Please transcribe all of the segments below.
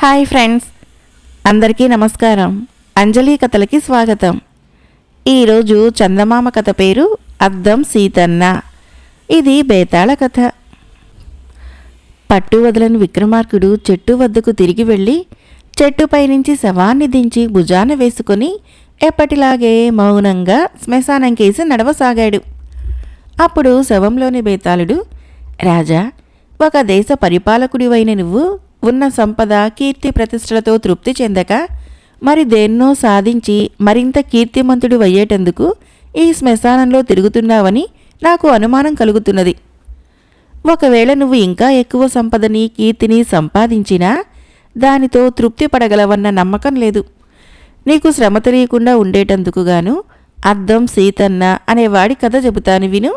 Hi friends, అందరికీ నమస్కారం. అంజలి కథలకి స్వాగతం. ఈరోజు చందమామ కథ పేరు అద్దం సీతన్న. ఇది బేతాళ కథ. పట్టు వదలని విక్రమార్కుడు చెట్టు వద్దకు తిరిగి వెళ్ళి చెట్టుపై నుంచి శవాన్ని దించి భుజాన వేసుకొని ఎప్పటిలాగే మౌనంగా శ్మశానం కేసి నడవసాగాడు. అప్పుడు శవంలోని బేతాళుడు, రాజా, ఒక దేశ పరిపాలకుడివైన నువ్వు ఉన్న సంపద కీర్తి ప్రతిష్టలతో తృప్తి చెందక మరి దేన్నో సాధించి మరింత కీర్తిమంతుడు అయ్యేటందుకు ఈ శ్మశానంలో తిరుగుతున్నావని నాకు అనుమానం కలుగుతున్నది. ఒకవేళ నువ్వు ఇంకా ఎక్కువ సంపదని కీర్తిని సంపాదించినా దానితో తృప్తి పడగలవన్న నమ్మకం లేదు. నీకు శ్రమ తెలియకుండా ఉండేటందుకు గాను అద్దం సీతన్న అనేవాడి కథ చెబుతాను విను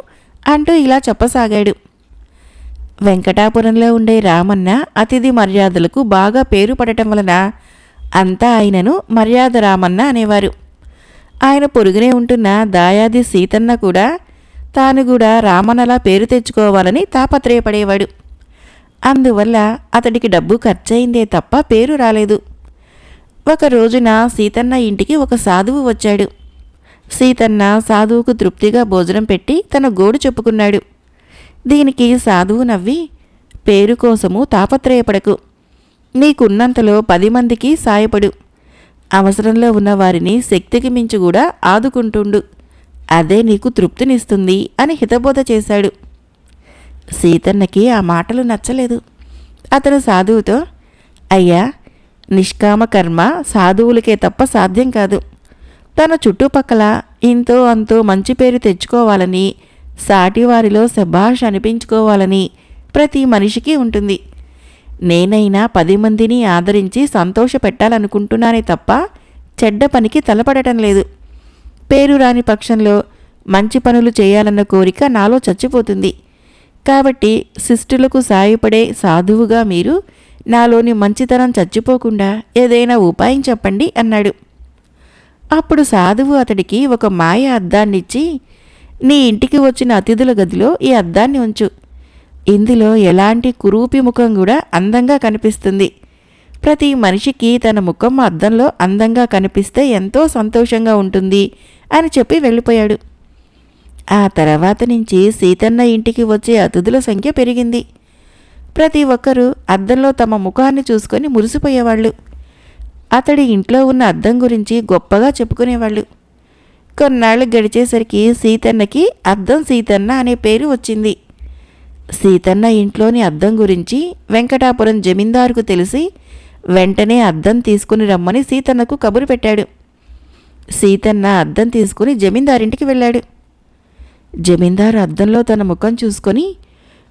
అంటూ ఇలా చెప్పసాగాడు. వెంకటాపురంలో ఉండే రామన్న అతిథి మర్యాదలకు బాగా పేరు పడటం వలన అంతా ఆయనను మర్యాద రామన్న అనేవారు. ఆయన పొరుగునే ఉంటున్న దాయాది సీతన్న కూడా తాను కూడా రామన్నలా పేరు తెచ్చుకోవాలని తాపత్రయపడేవాడు. అందువల్ల అతడికి డబ్బు ఖర్చయిందే తప్ప పేరు రాలేదు. ఒక రోజున సీతన్న ఇంటికి ఒక సాధువు వచ్చాడు. సీతన్న సాధువుకు తృప్తిగా భోజనం పెట్టి తన గోడు చెప్పుకున్నాడు. దీనికి సాధువు నవ్వి, పేరు కోసము తాపత్రయపడకు, నీకున్నంతలో 10 మందికి సాయపడు, అవసరంలో ఉన్న వారిని శక్తికి మించి కూడా ఆదుకుంటుండు, అదే నీకు తృప్తినిస్తుంది అని హితబోధ చేశాడు. సీతన్నకి ఆ మాటలు నచ్చలేదు. అతను సాధువుతో, అయ్యా, నిష్కామ కర్మ సాధువులకే తప్ప సాధ్యం కాదు. తన చుట్టుపక్కల ఇంతో అంతో మంచి పేరు తెచ్చుకోవాలని, సాటివారిలో శభాష్ అనిపించుకోవాలని ప్రతి మనిషికి ఉంటుంది. నేనైనా 10 మందిని ఆదరించి సంతోషపెట్టాలనుకుంటున్నానే తప్ప చెడ్డ పనికి తలపడటం లేదు. పేరు రాని పక్షంలో మంచి పనులు చేయాలన్న కోరిక నాలో చచ్చిపోతుంది. కాబట్టి శిష్టులకు సాయపడే సాధువుగా మీరు నాలోని మంచితనం చచ్చిపోకుండా ఏదైనా ఉపాయం చెప్పండి అన్నాడు. అప్పుడు సాధువు అతడికి ఒక మాయ అద్దాన్నిచ్చి, నీ ఇంటికి వచ్చిన అతిథుల గదిలో ఈ అద్దాన్ని ఉంచు. ఇందులో ఎలాంటి కురూపి ముఖం కూడా అందంగా కనిపిస్తుంది. ప్రతి మనిషికి తన ముఖం అద్దంలో అందంగా కనిపిస్తే ఎంతో సంతోషంగా ఉంటుంది అని చెప్పి వెళ్ళిపోయాడు. ఆ తర్వాత నుంచి సీతన్న ఇంటికి వచ్చే అతిథుల సంఖ్య పెరిగింది. ప్రతి ఒక్కరూ అద్దంలో తమ ముఖాన్ని చూసుకొని మురిసిపోయేవాళ్ళు. అతడి ఇంట్లో ఉన్న అద్దం గురించి గొప్పగా చెప్పుకునేవాళ్ళు. కొన్నాళ్ళు గడిచేసరికి సీతన్నకి అద్దం సీతన్న అనే పేరు వచ్చింది. సీతన్న ఇంట్లోని అద్దం గురించి వెంకటాపురం జమీందారుకు తెలిసి వెంటనే అద్దం తీసుకుని రమ్మని సీతన్నకు కబురు పెట్టాడు. సీతన్న అద్దం తీసుకుని జమీందారింటికి వెళ్ళాడు. జమీందారు అద్దంలో తన ముఖం చూసుకొని,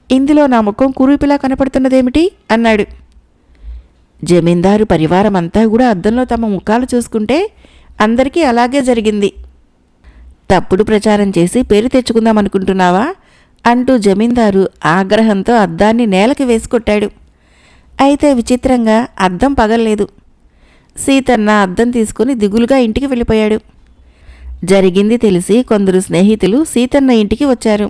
ఇందులో నా ముఖం కురూపిలా కనపడుతున్నదేమిటి అన్నాడు. జమీందారు పరివారమంతా కూడా అద్దంలో తమ ముఖాలు చూసుకుంటే అందరికీ అలాగే జరిగింది. తప్పుడు ప్రచారం చేసి పేరు తెచ్చుకుందామనుకుంటున్నావా అంటూ జమీందారు ఆగ్రహంతో అద్దాన్ని నేలకి వేసుకొట్టాడు. అయితే విచిత్రంగా అద్దం పగల్లేదు. సీతన్న అద్దం తీసుకుని దిగులుగా ఇంటికి వెళ్ళిపోయాడు. జరిగింది తెలిసి కొందరు స్నేహితులు సీతన్న ఇంటికి వచ్చారు.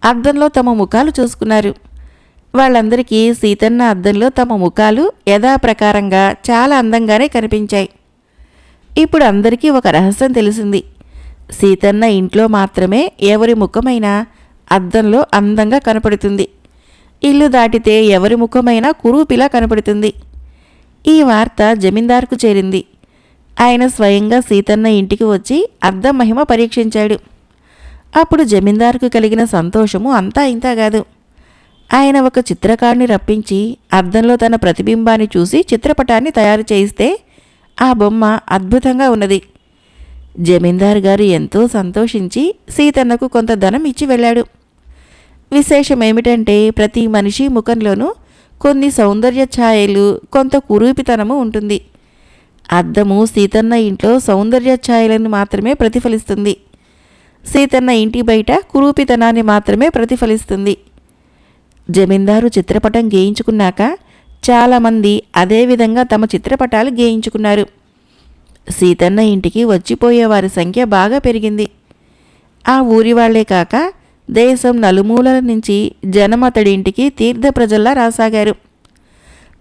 అద్దంలో తమ ముఖాలు చూసుకున్నారు. వాళ్ళందరికీ సీతన్న అద్దంలో తమ ముఖాలు యథాప్రకారంగా చాలా అందంగానే కనిపించాయి. ఇప్పుడు అందరికీ ఒక రహస్యం తెలిసింది. సీతన్న ఇంట్లో మాత్రమే ఎవరి ముఖమైనా అద్దంలో అందంగా కనపడుతుంది. ఇల్లు దాటితే ఎవరి ముఖమైనా కురూపిలా కనపడుతుంది. ఈ వార్త జమీందారుకు చేరింది. ఆయన స్వయంగా సీతన్న ఇంటికి వచ్చి అద్దం మహిమ పరీక్షించాడు. అప్పుడు జమీందారుకు కలిగిన సంతోషము అంతా ఇంతా కాదు. ఆయన ఒక చిత్రకారుని రప్పించి అద్దంలో తన ప్రతిబింబాన్ని చూసి చిత్రపటాన్ని తయారు చేయిస్తే ఆ బొమ్మ అద్భుతంగా ఉన్నది. జమీందారు గారు ఎంతో సంతోషించి సీతన్నకు కొంత ధనం ఇచ్చి వెళ్ళాడు. విశేషమేమిటంటే ప్రతి మనిషి ముఖంలోనూ కొన్ని సౌందర్య ఛాయలు, కొంత కురూపితనము ఉంటుంది. అద్దము సీతన్న ఇంట్లో సౌందర్య ఛాయలను మాత్రమే ప్రతిఫలిస్తుంది. సీతన్న ఇంటి బయట కురూపితనాన్ని మాత్రమే ప్రతిఫలిస్తుంది. జమీందారు చిత్రపటం గీయించుకున్నాక చాలామంది అదేవిధంగా తమ చిత్రపటాలు గీయించుకున్నారు. సీతన్న ఇంటికి వచ్చిపోయేవారి సంఖ్య బాగా పెరిగింది. ఆ ఊరి వాళ్లే కాక దేశం నలుమూలల నుంచి జనం అతడి ఇంటికి తీర్థ ప్రజల్లా రాసాగారు.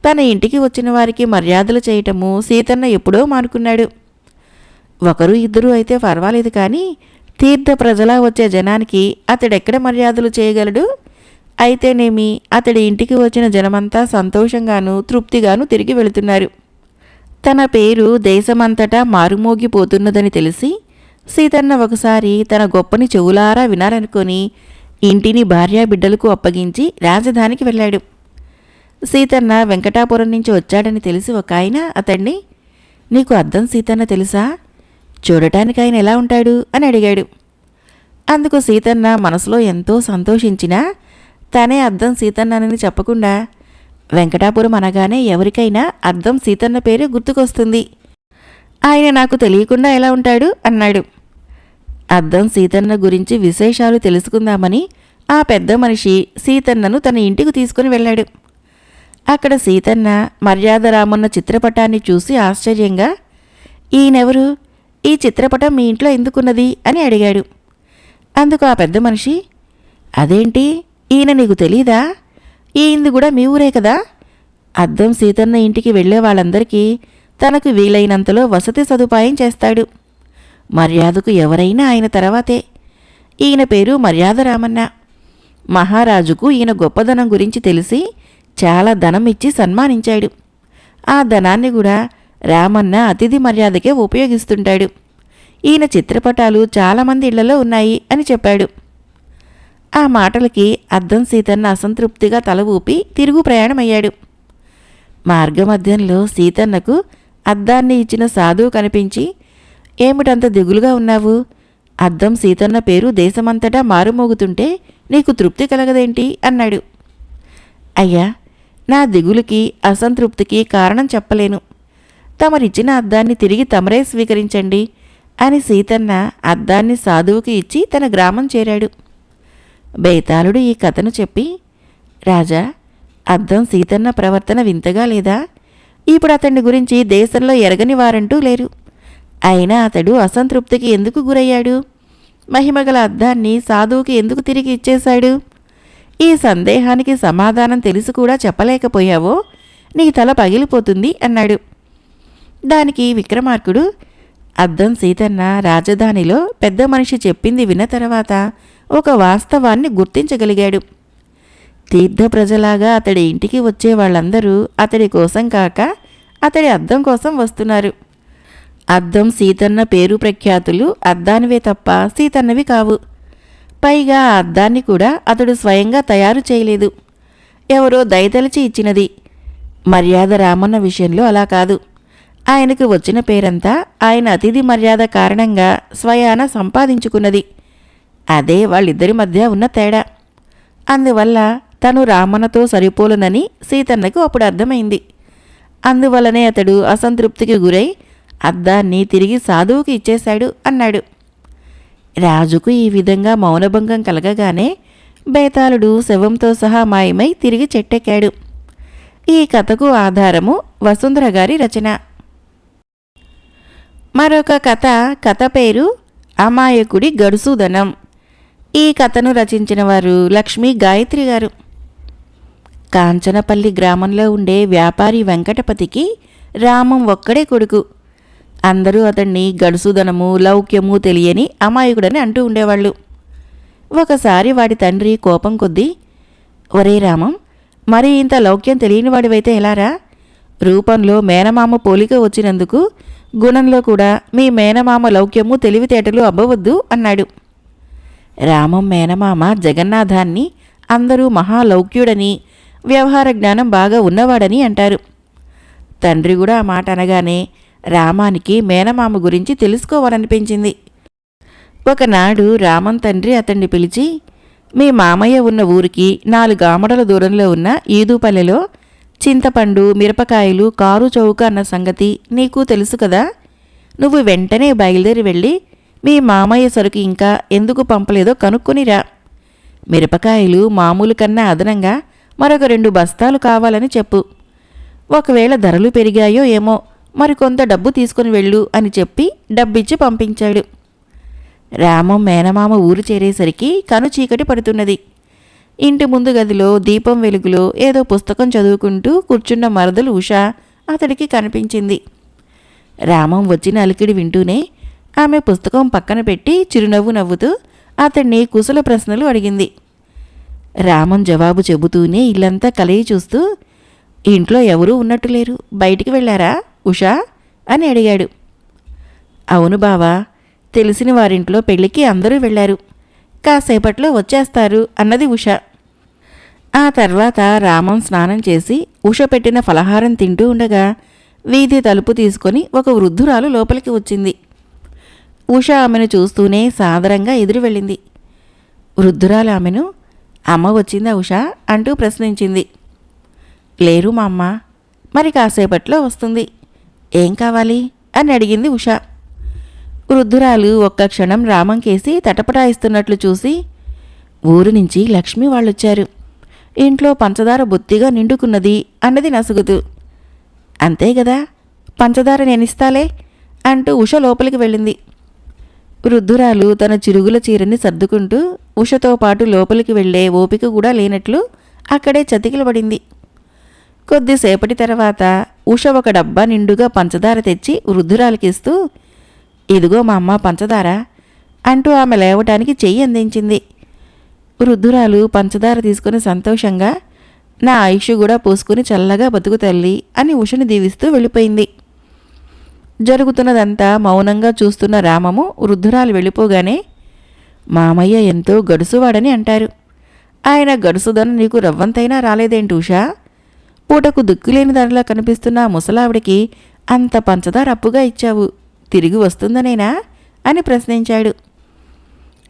తన ఇంటికి వచ్చిన వారికి మర్యాదలు చేయటము సీతన్న ఎప్పుడో మానుకున్నాడు. ఒకరు ఇద్దరు అయితే పర్వాలేదు, కానీ తీర్థ ప్రజలా వచ్చే జనానికి అతడెక్కడ మర్యాదలు చేయగలడు? అయితేనేమి అతడి ఇంటికి వచ్చిన జనమంతా సంతోషంగాను తృప్తిగాను తిరిగి వెళుతున్నారు. తన పేరు దేశమంతటా మారుమోగిపోతున్నదని తెలిసి సీతన్న ఒకసారి తన గొప్పని చెవులారా వినాలనుకొని ఇంటిని భార్యాబిడ్డలకు అప్పగించి రాజధానికి వెళ్ళాడు. సీతన్న వెంకటాపురం నుంచి వచ్చాడని తెలిసి ఒక ఆయన అతన్ని, నీకు అద్దం సీతన్న తెలుసా? చూడటానికి ఆయన ఎలా ఉంటాడు అని అడిగాడు. అందుకు సీతన్న మనసులో ఎంతో సంతోషించినా తనే అద్దం సీతన్నని చెప్పకుండా, వెంకటాపురం అనగానే ఎవరికైనా అద్దం సీతన్న పేరు గుర్తుకొస్తుంది, ఆయన నాకు తెలియకుండా ఎలా ఉంటాడు అన్నాడు. అద్దం సీతన్న గురించి విశేషాలు తెలుసుకుందామని ఆ పెద్ద మనిషి సీతన్నను తన ఇంటికి తీసుకుని వెళ్ళాడు. అక్కడ సీతన్న మర్యాద రామన్న చిత్రపటాన్ని చూసి ఆశ్చర్యంగా, ఈయనెవరు? ఈ చిత్రపటం మీ ఇంట్లో ఎందుకున్నది అని అడిగాడు. అందుకు ఆ పెద్ద మనిషి, అదేంటి, ఈయన నీకు తెలీదా? ఈయనది కూడా మీ ఊరే కదా. అద్దం సీతన్న ఇంటికి వెళ్లే వాళ్ళందరికీ తనకు వీలైనంతలో వసతి సదుపాయం చేస్తాడు. మర్యాదకు ఎవరైనా ఆయన తర్వాతే. ఈయన పేరు మర్యాద రామన్న. మహారాజుకు ఈయన గొప్పదనం గురించి తెలిసి చాలా ధనం ఇచ్చి సన్మానించాడు. ఆ ధనాన్ని కూడా రామన్న అతిథి మర్యాదకే ఉపయోగిస్తుంటాడు. ఈయన చిత్రపటాలు చాలామంది ఇళ్లలో ఉన్నాయి అని చెప్పాడు. ఆ మాటలకి అద్దం సీతన్న అసంతృప్తిగా తల ఊపి తిరుగు ప్రయాణమయ్యాడు. మార్గమధ్యంలో సీతన్నకు అద్దాన్ని ఇచ్చిన సాధువు కనిపించి, ఏమిటంత దిగులుగా ఉన్నావు? అద్దం సీతన్న పేరు దేశమంతటా మారుమోగుతుంటే నీకు తృప్తి కలగదేంటి అన్నాడు. అయ్యా, నా దిగులుకి అసంతృప్తికి కారణం చెప్పలేను. తమరిచ్చిన అద్దాన్ని తిరిగి తమరే స్వీకరించండి అని సీతన్న అద్దాన్ని సాధువుకి ఇచ్చి తన గ్రామం చేరాడు. బేతాళుడు ఈ కథను చెప్పి, రాజా, అద్దం సీతన్న ప్రవర్తన వింతగా లేదా? ఇప్పుడు అతన్ని గురించి దేశంలో ఎరగని వారంటూ లేరు. అయినా అతడు అసంతృప్తికి ఎందుకు గురయ్యాడు? మహిమగల అద్దాన్ని సాధువుకి ఎందుకు తిరిగి ఇచ్చేశాడు? ఈ సందేహానికి సమాధానం తెలిసి కూడా చెప్పలేకపోయావో నీ తల పగిలిపోతుంది అన్నాడు. దానికి విక్రమార్కుడు, అద్దం సీతన్న రాజధానిలో పెద్ద మనిషి చెప్పింది విన్న తర్వాత ఒక వాస్తవాన్ని గుర్తించగలిగాడు. తీర్థ ప్రజలాగా అతడి ఇంటికి వచ్చే వాళ్ళందరూ అతడి కోసం కాక అతడి అద్దం కోసం వస్తున్నారు. అద్దం సీతన్న పేరు ప్రఖ్యాతులు అద్దానివే తప్ప సీతన్నవి కావు. పైగా ఆ అద్దాన్ని కూడా అతడు స్వయంగా తయారు చేయలేదు, ఎవరో దయతలిచి ఇచ్చినది. మర్యాద రామన్న విషయంలో అలా కాదు. ఆయనకు వచ్చిన పేరంతా ఆయన అతిథి మర్యాద కారణంగా స్వయాన సంపాదించుకున్నది. అదే వాళ్ళిద్దరి మధ్య ఉన్న తేడా. అందువల్ల తను రామన్నతో సరిపోలునని సీతన్నకు అప్పుడు అర్థమైంది. అందువల్లనే అతడు అసంతృప్తికి గురై అద్దాన్ని తిరిగి సాధువుకి ఇచ్చేశాడు అన్నాడు. రాజుకు ఈ విధంగా మౌనభంగం కలగగానే బేతాళుడు శవంతో సహా మాయమై తిరిగి చెట్టెక్కాడు. ఈ కథకు ఆధారము వసుంధర గారి రచన. మరొక కథ పేరు అమాయకుడి గడుసుదనం. ఈ కథను రచించిన వారు లక్ష్మీ గాయత్రి గారు. కాంచనపల్లి గ్రామంలో ఉండే వ్యాపారి వెంకటపతికి రామం ఒక్కడే కొడుకు. అందరూ అతన్ని గడుసుదనము లౌక్యము తెలియని అమాయకుడని అంటూ ఉండేవాళ్ళు. ఒకసారి వాడి తండ్రి కోపం కొద్దీ, ఒరే రామం, మరి ఇంత లౌక్యం తెలియని వాడివైతే ఎలారా? రూపంలో మేనమామ పోలిక వచ్చినందుకు గుణంలో కూడా మీ మేనమామ లౌక్యము తెలివితేటలు అబ్బవద్దు అన్నాడు. రామం మేనమామ జగన్నాథాన్ని అందరూ మహాలౌక్యుడని, వ్యవహార జ్ఞానం బాగా ఉన్నవాడని అంటారు. తండ్రి కూడా ఆ మాట అనగానే రామానికి మేనమామ గురించి తెలుసుకోవాలనిపించింది. ఒకనాడు రామం తండ్రి అతన్ని పిలిచి, మీ మామయ్య ఉన్న ఊరికి 4 ఆమడల దూరంలో ఉన్న ఈదుపల్లెలో చింతపండు, మిరపకాయలు, కారు చౌక అన్న సంగతి నీకు తెలుసు కదా. నువ్వు వెంటనే బయలుదేరి వెళ్ళి మీ మామయ్య సరుకు ఇంకా ఎందుకు పంపలేదో కనుక్కొనిరా. మిరపకాయలు మామూలు కన్నా అదనంగా మరొక 2 బస్తాలు కావాలని చెప్పు. ఒకవేళ ధరలు పెరిగాయో ఏమో మరికొంత డబ్బు తీసుకుని వెళ్ళు అని చెప్పి డబ్బిచ్చి పంపించాడు. రామం మేనమామ ఊరు చేరేసరికి కను చీకటి పడుతున్నది. ఇంటి ముందు గదిలో దీపం వెలుగులో ఏదో పుస్తకం చదువుకుంటూ కూర్చున్న మరదలు ఉష అతడికి కనిపించింది. రామం వచ్చిన అలికిడి వింటూనే ఆమె పుస్తకం పక్కన పెట్టి చిరునవ్వు నవ్వుతూ అతన్ని కుశల ప్రశ్నలు అడిగింది. రామం జవాబు చెబుతూనే ఇల్లంతా కలయి చూస్తూ, ఇంట్లో ఎవరూ ఉన్నట్టు లేరు, బయటికి వెళ్ళారా ఉషా అని అడిగాడు. అవును బావా, తెలిసిన వారింట్లో పెళ్లికి అందరూ వెళ్ళారు, కాసేపట్లో వచ్చేస్తారు అన్నది ఉష. ఆ తర్వాత రామం స్నానం చేసి ఉష పెట్టిన ఫలహారం తింటూ ఉండగా వీధి తలుపు తీసుకొని ఒక వృద్ధురాలు లోపలికి వచ్చింది. ఉష ఆమెను చూస్తూనే సాదరంగా ఎదురు వెళ్ళింది. వృద్ధురాలు ఆమెను, అమ్మ వచ్చిందా ఉషా అంటూ ప్రశ్నించింది. లేరు మా అమ్మ, మరి కాసేపట్లో వస్తుంది, ఏం కావాలి అని అడిగింది ఉష. వృద్ధురాలు ఒక్క క్షణం రామం కేసి తటపటాయిస్తున్నట్లు చూసి, ఊరు నుంచి లక్ష్మి వాళ్ళొచ్చారు, ఇంట్లో పంచదార బొత్తిగా నిండుకున్నది అన్నది నసుగుతూ. అంతేగదా, పంచదార నేనిస్తాలే అంటూ ఉష లోపలికి వెళ్ళింది. వృద్ధురాలు తన చిరుగుల చీరని సర్దుకుంటూ ఉషతో పాటు లోపలికి వెళ్లే ఓపిక కూడా లేనట్లు అక్కడే చతికిలబడింది. కొద్దిసేపటి తర్వాత ఉష ఒక డబ్బా నిండుగా పంచదార తెచ్చి వృద్ధురాలికిస్తూ, ఇదిగో మా అమ్మ పంచదార అంటూ ఆమె లేవటానికి చెయ్యి అందించింది. వృద్ధురాలు పంచదార తీసుకుని సంతోషంగా, నా ఆయుష్ కూడా పోసుకుని చల్లగా బతుకు తల్లి అని ఉషని దీవిస్తూ వెళ్ళిపోయింది. జరుగుతున్నదంతా మౌనంగా చూస్తున్న రామము వృద్ధురాలు వెళ్ళిపోగానే, మామయ్య ఎంతో గడుసువాడని అంటారు, ఆయన గడుసుదనం నీకు రవ్వంతైనా రాలేదేంటి ఉషా? పూటకు దిక్కులేని దానిలా కనిపిస్తున్న ముసలావిడికి అంత పంచదార అప్పుగా ఇచ్చావు, తిరిగి వస్తుందనేనా అని ప్రశ్నించాడు.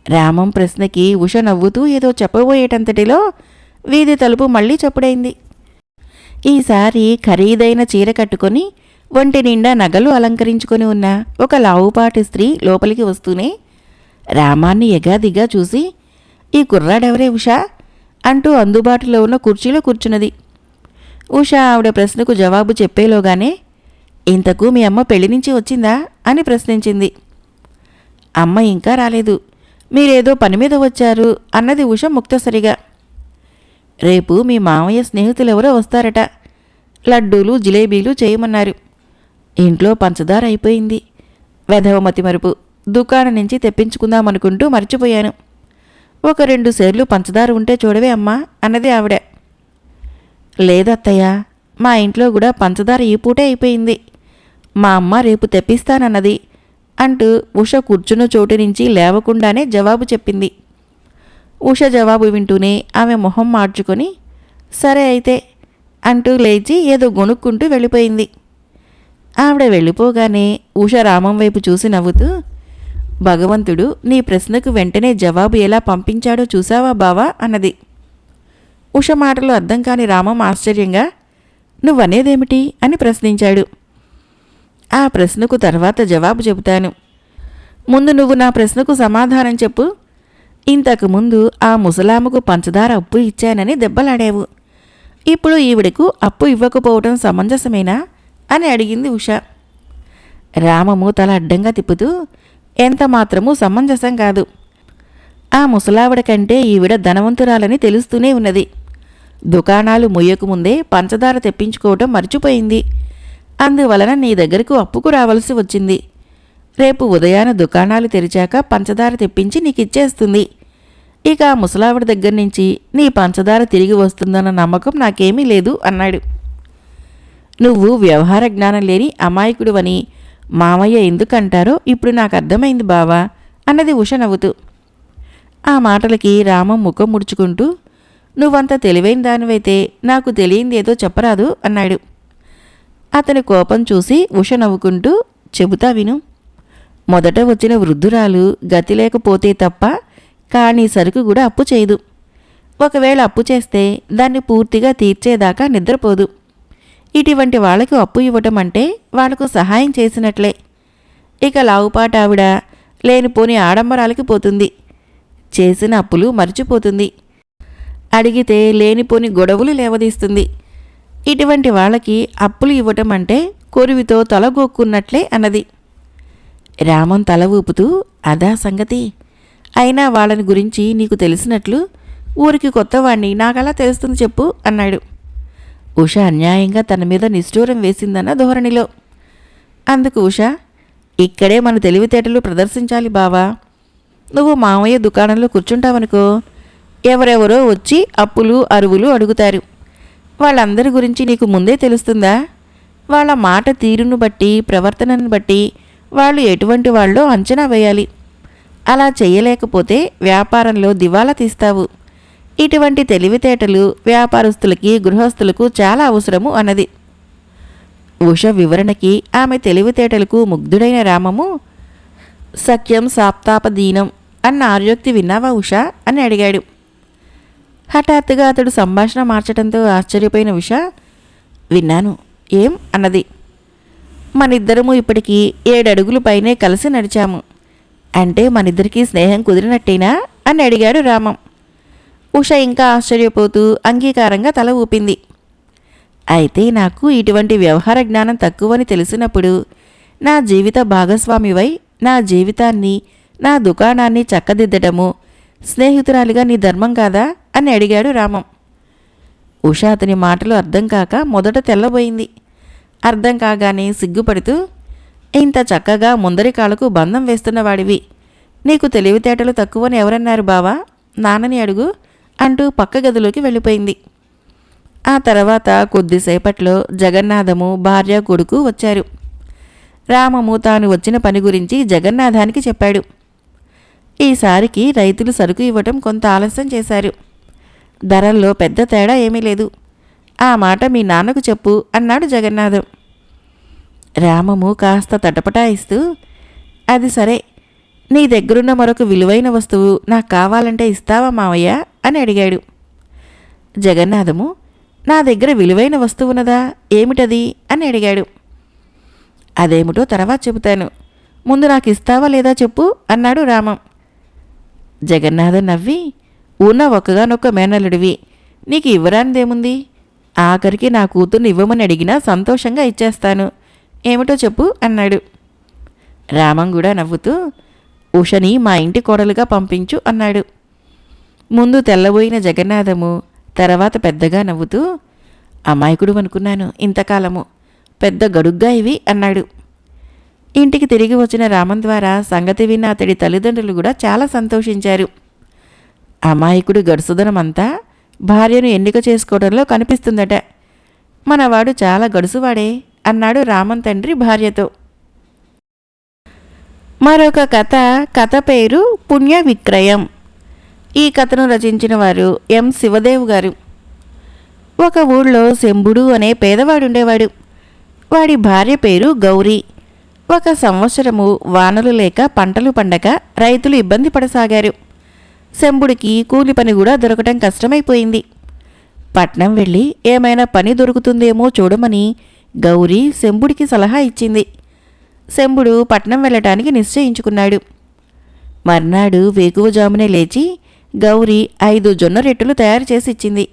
రామం ప్రశ్నకి ఉష నవ్వుతూ ఏదో చెప్పబోయేటంతటిలో వీధి తలుపు మళ్లీ చప్పుడైంది. ఈసారి ఖరీదైన చీర కట్టుకొని ఒంటి నిండా నగలు అలంకరించుకొని ఉన్న ఒక లావుపాటి స్త్రీ లోపలికి వస్తూనే రామాన్ని ఎగాదిగా చూసి, ఈ కుర్రాడెవరే ఉషా అంటూ అందుబాటులో ఉన్న కుర్చీలో కూర్చున్నది. ఉష ఆవిడ ప్రశ్నకు జవాబు చెప్పేలోగానే, ఇంతకు మీ అమ్మ పెళ్లి నుంచి వచ్చిందా అని ప్రశ్నించింది. అమ్మ ఇంకా రాలేదు, మీరేదో పని మీద వచ్చారు అన్నది ఉష ముక్తసరిగా. రేపు మీ మామయ్య స్నేహితులెవరో వస్తారట, లడ్డూలు జిలేబీలు చేయమన్నారు, ఇంట్లో పంచదార అయిపోయింది, వెధవమతి మరుపు, దుకాణం నుంచి తెప్పించుకుందామనుకుంటూ మర్చిపోయాను, ఒక 2 సేర్లు పంచదార ఉంటే చూడవే అమ్మా అన్నది ఆవిడ. లేదత్తయ్య, మా ఇంట్లో కూడా పంచదార ఈ పూటే అయిపోయింది, మా అమ్మ రేపు తెప్పిస్తానన్నది అంటూ ఉష కూర్చున్న చోటు నుంచి లేవకుండానే జవాబు చెప్పింది. ఉష జవాబు వింటూనే ఆమె మొహం మార్చుకొని, సరే అయితే అంటూ లేచి ఏదో గొనుక్కుంటూ వెళ్ళిపోయింది. ఆవిడ వెళ్ళిపోగానే ఉష రామం వైపు చూసి నవ్వుతూ, భగవంతుడు నీ ప్రశ్నకు వెంటనే జవాబు ఎలా పంపించాడో చూసావా బావా అన్నది. ఉష మాటలు అర్థం కాని రామం ఆశ్చర్యంగా, నువ్వనేదేమిటి అని ప్రశ్నించాడు. ఆ ప్రశ్నకు తర్వాత జవాబు చెబుతాను, ముందు నువ్వు నా ప్రశ్నకు సమాధానం చెప్పు. ఇంతకుముందు ఆ ముసలాముకు పంచదార అప్పు ఇచ్చానని దెబ్బలాడావు, ఇప్పుడు ఈవిడకు అప్పు ఇవ్వకపోవటం సమంజసమేనా అని అడిగింది ఉష. రామము తల అడ్డంగా తిప్పుతూ, ఎంత మాత్రమూ సమంజసం కాదు, ఆ ముసలావిడ కంటే ఈవిడ ధనవంతురాలని తెలుస్తూనే ఉన్నది, దుకాణాలు ముయ్యకముందే పంచదార తెప్పించుకోవటం మర్చిపోయింది, అందువలన నీ దగ్గరకు అప్పుకు రావాల్సి వచ్చింది, రేపు ఉదయాన దుకాణాలు తెరిచాక పంచదార తెప్పించి నీకిచ్చేస్తుంది, ఇక ఆ ముసలావిడ దగ్గర నుంచి నీ పంచదార తిరిగి వస్తుందన్న నమ్మకం నాకేమీ లేదు అన్నాడు. నువ్వు వ్యవహార జ్ఞానం లేని అమాయకుడువని మామయ్య ఎందుకంటారో ఇప్పుడు నాకు అర్థమైంది బావా అన్నది ఉష నవ్వుతూ. ఆ మాటలకి రామం ముఖం ముడుచుకుంటూ, నువ్వంత తెలివైన దానివైతే నాకు తెలియంది ఏదో చెప్పరాదు అన్నాడు. అతని కోపం చూసి ఉష నవ్వుకుంటూ, చెబుతా విను. మొదట వచ్చిన వృద్ధురాలు గతి లేకపోతే తప్ప కానీ సరుకు కూడా అప్పు చేయదు, ఒకవేళ అప్పు చేస్తే దాన్ని పూర్తిగా తీర్చేదాకా నిద్రపోదు, ఇటువంటి వాళ్లకు అప్పు ఇవ్వటం అంటే వాళ్లకు సహాయం చేసినట్లే. ఇక లావుపాట ఆవిడ లేనిపోని ఆడంబరాలకి పోతుంది, చేసిన అప్పులు మర్చిపోతుంది, అడిగితే లేనిపోని గొడవలు లేవదీస్తుంది, ఇటువంటి వాళ్ళకి అప్పులు ఇవ్వటం అంటే కొరువితో తలగొక్కున్నట్లే అన్నది. రామం తల ఊపుతూ, అదా సంగతి, అయినా వాళ్ళని గురించి నీకు తెలిసినట్లు ఊరికి కొత్తవాణ్ణి, నాకలా తెలుస్తుంది చెప్పు అన్నాడు. ఉష అన్యాయంగా తన మీద నిష్ఠూరం వేసిందన్న ధోరణిలో. అందుకు ఉష, ఇక్కడే మన తెలివితేటలు ప్రదర్శించాలి బావా. నువ్వు మామయ్య దుకాణంలో కూర్చుంటావనుకో, ఎవరెవరో వచ్చి అప్పులు అరువులు అడుగుతారు. వాళ్ళందరి గురించి నీకు ముందే తెలుస్తుందా? వాళ్ళ మాట తీరును బట్టి, ప్రవర్తనను బట్టి వాళ్ళు ఎటువంటి వాళ్ళో అంచనా వేయాలి. అలా చేయలేకపోతే వ్యాపారంలో దివాలా తీస్తావు. ఇటువంటి తెలివితేటలు వ్యాపారస్తులకి, గృహస్థులకు చాలా అవసరము అన్నది. ఉష వివరణకి ఆమె తెలివితేటలకు ముగ్ధుడైన రామము, సఖ్యం సాప్తాపదీనం అన్న ఆర్యోక్తి విన్నావా ఉష అని అడిగాడు. హఠాత్తుగా అతడు సంభాషణ మార్చడంతో ఆశ్చర్యపోయిన ఉష, విన్నాను, ఏం అన్నది. మనిద్దరము ఇప్పటికీ 7 అడుగులు పైనే కలిసి నడిచాము. అంటే మనిద్దరికీ స్నేహం కుదిరినట్టేనా అని అడిగాడు రామం. ఉష ఇంకా ఆశ్చర్యపోతూ అంగీకారంగా తల ఊపింది. అయితే నాకు ఇటువంటి వ్యవహార జ్ఞానం తక్కువని తెలిసినప్పుడు నా జీవిత భాగస్వామివై నా జీవితాన్ని, నా దుకాణాన్ని చక్కదిద్దటము స్నేహితురాలిగా నీ ధర్మం కాదా అని అడిగాడు రామం. ఉష అతని మాటలు అర్థం కాక మొదట తెల్లబోయింది. అర్థం కాగానే సిగ్గుపడుతూ, ఇంత చక్కగా ముందరి కాళ్ళకు బంధం వేస్తున్నవాడివి, నీకు తెలివితేటలు తక్కువని ఎవరన్నారు బావా? నాన్నని అడుగు అంటూ పక్క గదిలోకి వెళ్ళిపోయింది. ఆ తర్వాత కొద్దిసేపట్లో జగన్నాథము, భార్య, కొడుకు వచ్చారు. రామము తాను వచ్చిన పని గురించి జగన్నాథానికి చెప్పాడు. ఈసారికి రైతులు సరుకు ఇవ్వటం కొంత ఆలస్యం చేశారు. ధరల్లో పెద్ద తేడా ఏమీ లేదు. ఆ మాట మీ నాన్నకు చెప్పు అన్నాడు జగన్నాథం. రామము కాస్త తటపటాయిస్తూ, అది సరే, నీ దగ్గరున్న మరొక విలువైన వస్తువు నాకు కావాలంటే ఇస్తావా మావయ్య అని అడిగాడు. జగన్నాథము, నా దగ్గర విలువైన వస్తువున్నదా, ఏమిటది అని అడిగాడు. అదేమిటో తర్వాత చెబుతాను, ముందు నాకు ఇస్తావా లేదా చెప్పు అన్నాడు రామం. జగన్నాథం నవ్వి, ఉన్న ఒక్కగానొక్క మేనల్లుడివి, నీకు ఇవ్వరానిదేముంది? ఆఖరికి నా కూతుర్ని ఇవ్వమని అడిగినా సంతోషంగా ఇచ్చేస్తాను, ఏమిటో చెప్పు అన్నాడు. రామం కూడా నవ్వుతూ, ఉషని మా ఇంటి కోడలుగా పంపించు అన్నాడు. ముందు తెల్లబోయిన జగన్నాథము తర్వాత పెద్దగా నవ్వుతూ, అమాయకుడు అనుకున్నాను ఇంతకాలము, పెద్ద గడుగ్గా ఇవి అన్నాడు. ఇంటికి తిరిగి వచ్చిన రామం ద్వారా సంగతి విన్న అతడి తల్లిదండ్రులు కూడా చాలా సంతోషించారు. అమాయకుడు గడుసుదనమంతా భార్యను ఎన్నిక చేసుకోవడంలో కనిపిస్తుందట. మనవాడు చాలా గడుసువాడే అన్నాడు రామన్ తండ్రి భార్యతో. మరొక కథ పేరు పుణ్య విక్రయం. ఈ కథను రచించిన వారు ఎం శివదేవ్ గారు. ఒక ఊళ్ళో శంభుడు అనే పేదవాడుండేవాడు. వాడి భార్య పేరు గౌరీ. ఒక సంవత్సరము వానలు లేక పంటలు పండక రైతులు ఇబ్బంది పడసాగారు. శంభుడికి కూలి పని కూడా దొరకటం కష్టమైపోయింది. పట్నం వెళ్ళి ఏమైనా పని దొరుకుతుందేమో చూడమని గౌరీ శంభుడికి సలహా ఇచ్చింది. శంభుడు పట్నం వెళ్ళటానికి నిశ్చయించుకున్నాడు. మర్నాడు వేకువజామునే లేచి గౌరీ 5 జొన్న రొట్టెలు తయారు చేసి ఇచ్చింది.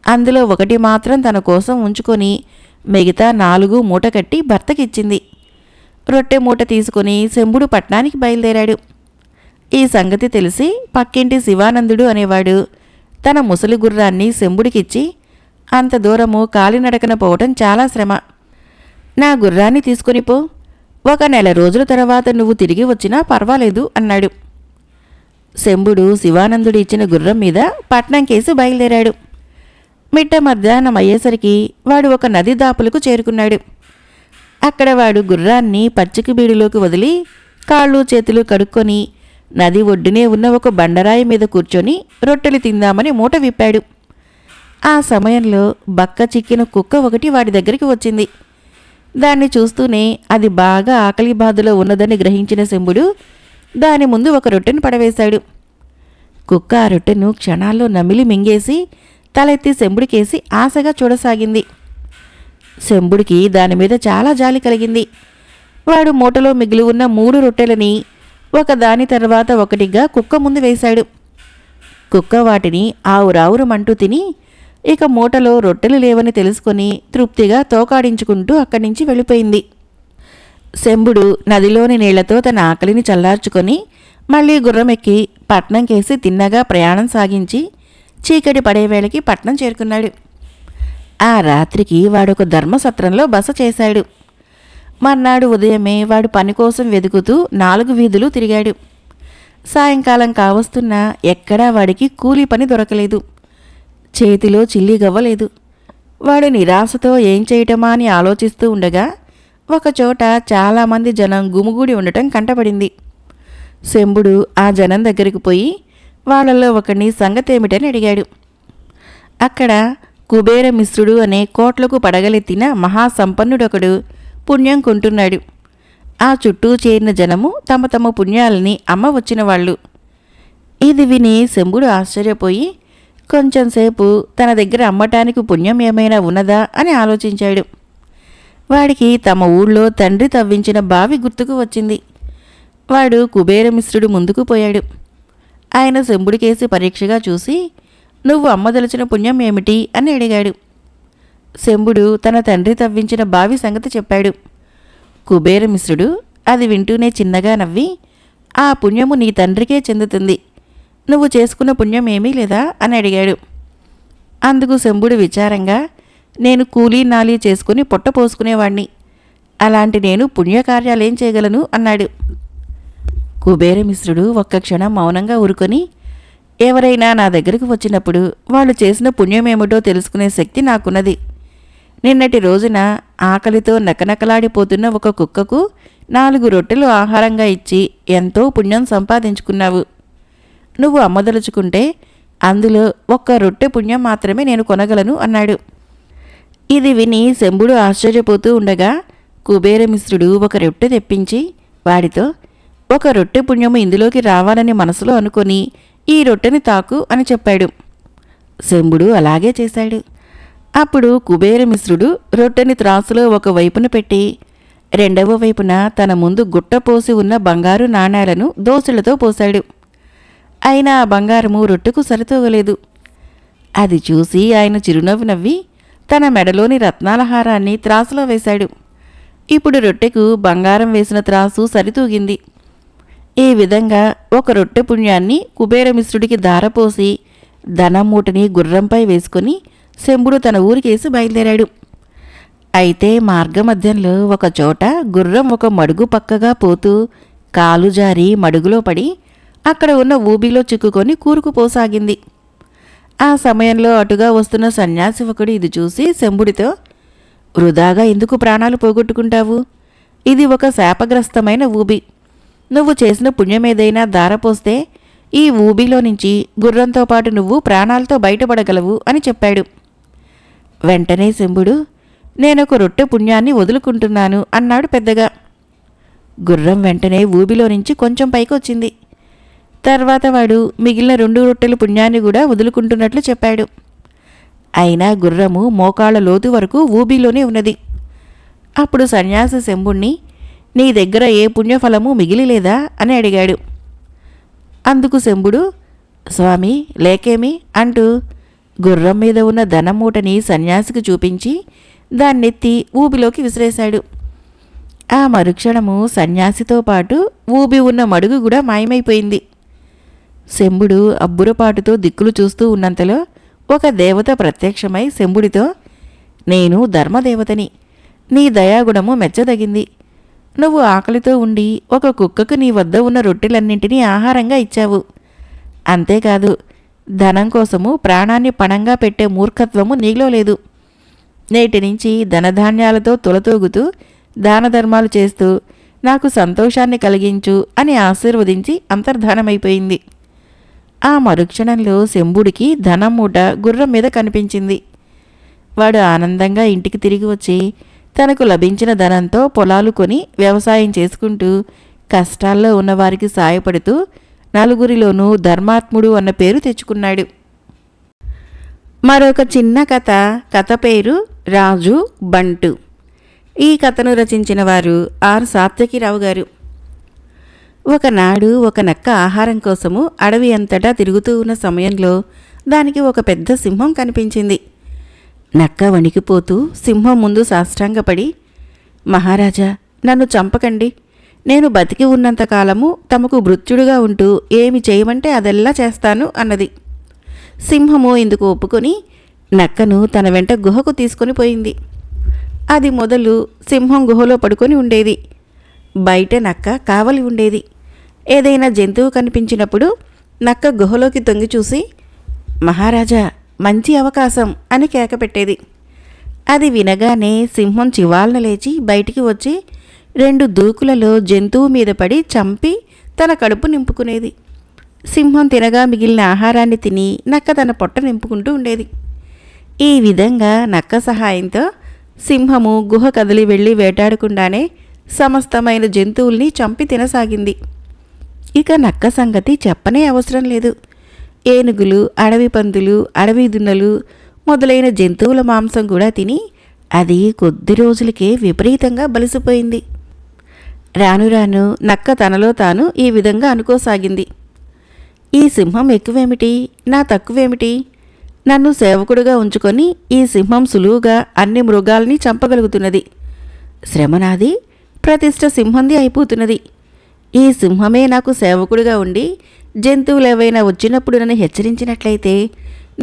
అందులో 1 మాత్రం తన కోసం ఉంచుకొని మిగతా 4 మూట కట్టి భర్తకిచ్చింది. రొట్టె మూట తీసుకుని శంభుడు పట్నానికి బయలుదేరాడు. ఈ సంగతి తెలిసి పక్కింటి శివానందుడు అనేవాడు తన ముసలి గుర్రాన్ని శంభుడికిచ్చి, అంత దూరము కాలినడకన పోవటం చాలా శ్రమ, నా గుర్రాన్ని తీసుకుని పో, 1 నెల రోజుల తర్వాత నువ్వు తిరిగి వచ్చినా పర్వాలేదు అన్నాడు. శంభుడు శివానందుడు ఇచ్చిన గుర్రం మీద పట్నం కేసి బయలుదేరాడు. మిట్ట మధ్యాహ్నం అయ్యేసరికి వాడు ఒక నది దాపులకు చేరుకున్నాడు. అక్కడ వాడు గుర్రాన్ని పచ్చిక బీడులోకి వదిలి కాళ్ళు చేతులు కడుక్కొని నది ఒడ్డునే ఉన్న ఒక బండరాయి మీద కూర్చొని రొట్టెలు తిందామని మూట విప్పాడు. ఆ సమయంలో బక్క చిక్కిన కుక్క ఒకటి వాడి దగ్గరికి వచ్చింది. దాన్ని చూస్తూనే అది బాగా ఆకలి బాధలో ఉన్నదని గ్రహించిన శంభుడు దాని ముందు ఒక రొట్టెను పడవేశాడు. కుక్క ఆ రొట్టెను క్షణాల్లో నమిలి మింగేసి తలెత్తి శంభుడికేసి ఆశగా చూడసాగింది. శంభుడికి దానిమీద చాలా జాలి కలిగింది. వాడు మూటలో మిగిలి ఉన్న 3 రొట్టెలని ఒకదాని తర్వాత ఒకటిగా కుక్క ముందు వేశాడు. కుక్క వాటిని ఆవురావురమంటూ తిని ఇక మూటలో రొట్టెలు లేవని తెలుసుకొని తృప్తిగా తోకాడించుకుంటూ అక్కడి నుంచి వెళ్ళిపోయింది. శంభుడు నదిలోని నీళ్లతో తన ఆకలిని చల్లార్చుకొని మళ్లీ గుర్రమెక్కి పట్నం కేసి తిన్నగా ప్రయాణం సాగించి చీకటి పడేవేళకి పట్నం చేరుకున్నాడు. ఆ రాత్రికి వాడొక ధర్మసత్రంలో బస చేశాడు. మర్నాడు ఉదయమే వాడు పని కోసం వెతుకుతూ 4 వీధులు తిరిగాడు. సాయంకాలం కావస్తున్నా ఎక్కడా వాడికి కూలీ పని దొరకలేదు. చేతిలో చిల్లి గవ్వలేదు. వాడు నిరాశతో ఏం చేయటమా అని ఆలోచిస్తూ ఉండగా ఒకచోట చాలామంది జనం గుమిగూడి ఉండటం కంటపడింది. శంభుడు ఆ జనం దగ్గరికి పోయి వాళ్ళల్లో ఒకడిని సంగతేమిటని అడిగాడు. అక్కడ కుబేరమిశ్రుడు అనే కోట్లకు పడగలెత్తిన మహాసంపన్నుడొకడు పుణ్యం కొంటున్నాడు. ఆ చుట్టూ చేరిన జనము తమ తమ పుణ్యాలని అమ్మ వచ్చిన వాళ్ళు. ఇది విని శంభుడు ఆశ్చర్యపోయి కొంచెంసేపు తన దగ్గర అమ్మటానికి పుణ్యం ఏమైనా ఉన్నదా అని ఆలోచించాడు. వాడికి తమ ఊళ్ళో తండ్రి తవ్వించిన బావి గుర్తుకు వచ్చింది. వాడు కుబేరమిశ్రుడు ముందుకు పోయాడు. ఆయన శంభుడికేసి పరీక్షగా చూసి, నువ్వు అమ్మదలిచిన పుణ్యం ఏమిటి అని అడిగాడు. శంభుడు తన తండ్రి తవ్వించిన బావి సంగతి చెప్పాడు. కుబేరమిశ్రుడు అది వింటూనే చిన్నగా నవ్వి, ఆ పుణ్యము నీ తండ్రికే చెందుతుంది, నువ్వు చేసుకున్న పుణ్యం ఏమీ లేదా అని అడిగాడు. అందుకు శంభుడు విచారంగా, నేను కూలీ నాలీ చేసుకుని పొట్ట పోసుకునేవాణ్ణి, అలాంటి నేను పుణ్యకార్యాలేం చేయగలను అన్నాడు. కుబేరమిశ్రుడు ఒక్క క్షణం మౌనంగా ఊరుకొని, ఎవరైనా నా దగ్గరకు వచ్చినప్పుడు వాళ్ళు చేసిన పుణ్యమేమిటో తెలుసుకునే శక్తి నాకున్నది. నిన్నటి రోజున ఆకలితో నకనకలాడిపోతున్న ఒక కుక్కకు 4 రొట్టెలు ఆహారంగా ఇచ్చి ఎంతో పుణ్యం సంపాదించుకున్నావు. నువ్వు అమ్మదలుచుకుంటే అందులో 1 రొట్టె పుణ్యం మాత్రమే నేను కొనగలను అన్నాడు. ఇది విని శంభుడు ఆశ్చర్యపోతూ ఉండగా కుబేరమిశ్రుడు 1 రొట్టె తెప్పించి వాడితో, 1 రొట్టె పుణ్యము ఇందులోకి రావాలని మనసులో అనుకొని ఈ రొట్టెని తాకు అని చెప్పాడు. శంభుడు అలాగే చేశాడు. అప్పుడు కుబేరమిశ్రుడు రొట్టెని త్రాసులో ఒక వైపున పెట్టి రెండవ వైపున తన ముందు గుట్టపోసి ఉన్న బంగారు నాణేలను దోసెలతో పోశాడు. అయినా ఆ బంగారము రొట్టెకు సరితూగలేదు. అది చూసి ఆయన చిరునవ్వు నవ్వి తన మెడలోని రత్నాల హారాన్ని త్రాసులో వేశాడు. ఇప్పుడు రొట్టెకు బంగారం వేసిన త్రాసు సరితూగింది. ఈ విధంగా 1 రొట్టె పుణ్యాన్ని కుబేరమిశ్రుడికి ధారపోసి ధనం మూటని గుర్రంపై వేసుకుని శంభుడు తన ఊరికేసి బయలుదేరాడు. అయితే మార్గమధ్యంలో ఒకచోట గుర్రం ఒక మడుగు పక్కగా పోతూ కాలు జారి మడుగులో పడి అక్కడ ఉన్న ఊబిలో చిక్కుకొని కూరుకుపోసాగింది. ఆ సమయంలో అటుగా వస్తున్న సన్యాసి ఒకడు ఇది చూసి శంభుడితో, వృధాగా ఎందుకు ప్రాణాలు పోగొట్టుకుంటావు? ఇది ఒక శాపగ్రస్తమైన ఊబి. నువ్వు చేసిన పుణ్యమేదైనా ధారపోస్తే ఈ ఊబిలో నుంచి గుర్రంతో పాటు నువ్వు ప్రాణాలతో బయటపడగలవు అని చెప్పాడు. వెంటనే శంభుడు, నేనొక రొట్టె పుణ్యాన్ని వదులుకుంటున్నాను అన్నాడు పెద్దగా. గుర్రం వెంటనే ఊబిలో నుంచి కొంచెం పైకొచ్చింది. తర్వాత వాడు మిగిలిన 2 రొట్టెల పుణ్యాన్ని కూడా వదులుకుంటున్నట్లు చెప్పాడు. అయినా గుర్రము మోకాళ్ళ లోతు వరకు ఊబిలోనే ఉన్నది. అప్పుడు సన్యాసి శంభుణ్ణి, నీ దగ్గర ఏ పుణ్యఫలము మిగిలిలేదా అని అడిగాడు. అందుకు శంభుడు, స్వామి లేకేమి అంటూ గుర్రం మీద ఉన్న ధనం మూటని సన్యాసికి చూపించి దాన్నెత్తి ఊబిలోకి విసిరేశాడు. ఆ మరుక్షణము సన్యాసితో పాటు ఊబి ఉన్న మడుగు కూడా మాయమైపోయింది. శంభుడు అబ్బురపాటుతో దిక్కులు చూస్తూ ఉన్నంతలో ఒక దేవత ప్రత్యక్షమై శంభుడితో, నేను ధర్మదేవతని, నీ దయాగుణము మెచ్చదగింది. నువ్వు ఆకలితో ఉండి ఒక కుక్కకు నీ వద్ద ఉన్న రొట్టెలన్నింటినీ ఆహారంగా ఇచ్చావు. అంతేకాదు, ధనం కోసము ప్రాణాన్ని పణంగా పెట్టే మూర్ఖత్వము నీలో లేదు. నేటి నుంచి ధనధాన్యాలతో తులతూగుతూ దానధర్మాలు చేస్తూ నాకు సంతోషాన్ని కలిగించు అని ఆశీర్వదించి అంతర్ధానమైపోయింది. ఆ మరుక్షణంలో శంభుడికి ధనం మూట గుర్రం మీద కనిపించింది. వాడు ఆనందంగా ఇంటికి తిరిగి వచ్చి తనకు లభించిన ధనంతో పొలాలు కొని వ్యవసాయం చేసుకుంటూ కష్టాల్లో ఉన్నవారికి సాయపడుతూ నలుగురిలోనూ ధర్మాత్ముడు అన్న పేరు తెచ్చుకున్నాడు. మరొక చిన్న కథ పేరు రాజు బంటు. ఈ కథను రచించిన వారు ఆర్ సాత్యకిరావు గారు. ఒకనాడు ఒక నక్క ఆహారం కోసము అడవి అంతటా తిరుగుతూ ఉన్న సమయంలో దానికి ఒక పెద్ద సింహం కనిపించింది. నక్క వణికిపోతూ సింహం ముందు సాష్టాంగపడి, మహారాజా, నన్ను చంపకండి. నేను బతికి ఉన్నంతకాలము తమకు భృత్యుడుగా ఉంటూ ఏమి చేయమంటే అదెల్లా చేస్తాను అన్నది. సింహము ఇందుకు ఒప్పుకొని నక్కను తన వెంట గుహకు తీసుకొని పోయింది. అది మొదలు సింహం గుహలో పడుకొని ఉండేది. బయట నక్క కావలి ఉండేది. ఏదైనా జంతువు కనిపించినప్పుడు నక్క గుహలోకి తొంగి చూసి, మహారాజా, మంచి అవకాశం అని కేకపెట్టేది. అది వినగానే సింహం చివాల్న లేచి బయటికి వచ్చి 2 దూకులలో జంతువు మీద పడి చంపి తన కడుపు నింపుకునేది. సింహం తినగా మిగిలిన ఆహారాన్ని తిని నక్క తన పొట్ట నింపుకుంటూ ఉండేది. ఈ విధంగా నక్క సహాయంతో సింహము గుహ కదిలి వెళ్ళి వేటాడకుండానే సమస్తమైన జంతువుల్ని చంపి తినసాగింది. ఇక నక్క సంగతి చెప్పనే అవసరం లేదు. ఏనుగులు, అడవి పందులు, అడవి దున్నలు మొదలైన జంతువుల మాంసం కూడా తిని అది కొద్ది రోజులకే విపరీతంగా బలిసిపోయింది. రాను రాను నక్క తనలో తాను ఈ విధంగా అనుకోసాగింది. ఈ సింహం ఎక్కువేమిటి, నా తక్కువేమిటి? నన్ను సేవకుడుగా ఉంచుకొని ఈ సింహం సులువుగా అన్ని మృగాల్ని చంపగలుగుతున్నది. శ్రమ నాది, ప్రతిష్ఠ సింహంది అయిపోతున్నది. ఈ సింహమే నాకు సేవకుడిగా ఉండి జంతువులేవైనా వచ్చినప్పుడు నన్ను హెచ్చరించినట్లయితే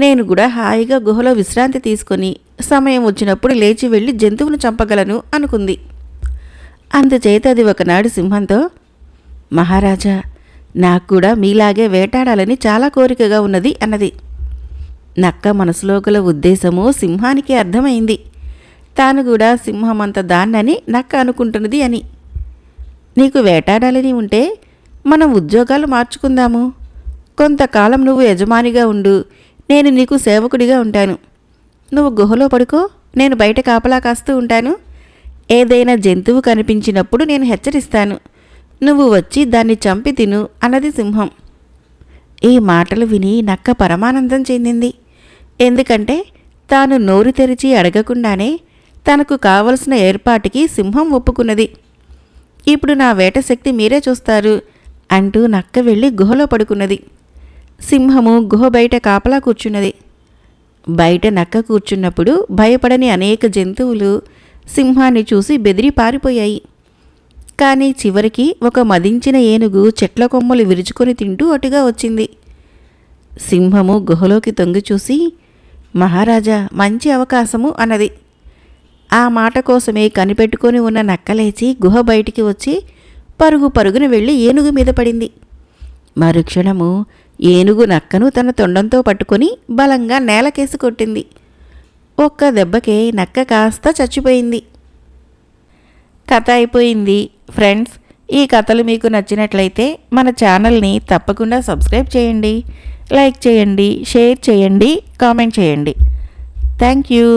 నేను కూడా హాయిగా గుహలో విశ్రాంతి తీసుకొని సమయం వచ్చినప్పుడు లేచి వెళ్ళి జంతువును చంపగలను అనుకుంది. అందుచేత అది ఒకనాడు సింహంతో, మహారాజా, నాకు కూడా మీలాగే వేటాడాలని చాలా కోరికగా ఉన్నది అన్నది. నక్క మనసులో గల ఉద్దేశము సింహానికి అర్థమైంది. తాను కూడా సింహమంత దాన్నని నక్క అనుకుంటున్నది అని. నీకు వేటాడాలని ఉంటే మనం ఉద్యోగాలు మార్చుకుందాము. కొంతకాలం నువ్వు యజమానిగా ఉండు, నేను నీకు సేవకుడిగా ఉంటాను. నువ్వు గుహలో పడుకో, నేను బయట కాపలా కాస్తూ ఉంటాను. ఏదైనా జంతువు కనిపించినప్పుడు నేను హెచ్చరిస్తాను. నువ్వు వచ్చి దాన్ని చంపి తిను అన్నది సింహం. ఈ మాటలు విని నక్క పరమానందం చెందింది. ఎందుకంటే తాను నోరు తెరిచి అడగకుండానే తనకు కావలసిన ఏర్పాటుకి సింహం ఒప్పుకున్నది. ఇప్పుడు నా వేట శక్తి మీరే చూస్తారు అంటూ నక్క వెళ్ళి గుహలో పడుకున్నది. సింహము గుహ బయట కాపలా కూర్చున్నది. బయట నక్క కూర్చున్నప్పుడు భయపడని అనేక జంతువులు సింహాన్ని చూసి బెదిరి పారిపోయాయి. కానీ చివరికి ఒక మదించిన ఏనుగు చెట్ల కొమ్మలు విరుచుకొని తింటూ అటుగా వచ్చింది. సింహము గుహలోకి తొంగి చూసి, మహారాజా, మంచి అవకాశము అన్నది. ఆ మాట కోసమే కనిపెట్టుకొని ఉన్న నక్కలేచి గుహ బయటికి వచ్చి పరుగు పరుగున వెళ్ళి ఏనుగు మీద పడింది. మరుక్షణము ఏనుగు నక్కను తన తొండంతో పట్టుకొని బలంగా నేలకేసి కొట్టింది. ఒక్క దెబ్బకే నక్క కాస్త చచ్చిపోయింది. కథ అయిపోయింది. ఫ్రెండ్స్, ఈ కథలు మీకు నచ్చినట్లయితే మన ఛానల్ని తప్పకుండా సబ్స్క్రైబ్ చేయండి, లైక్ చేయండి, షేర్ చేయండి, కామెంట్ చేయండి. Thank you.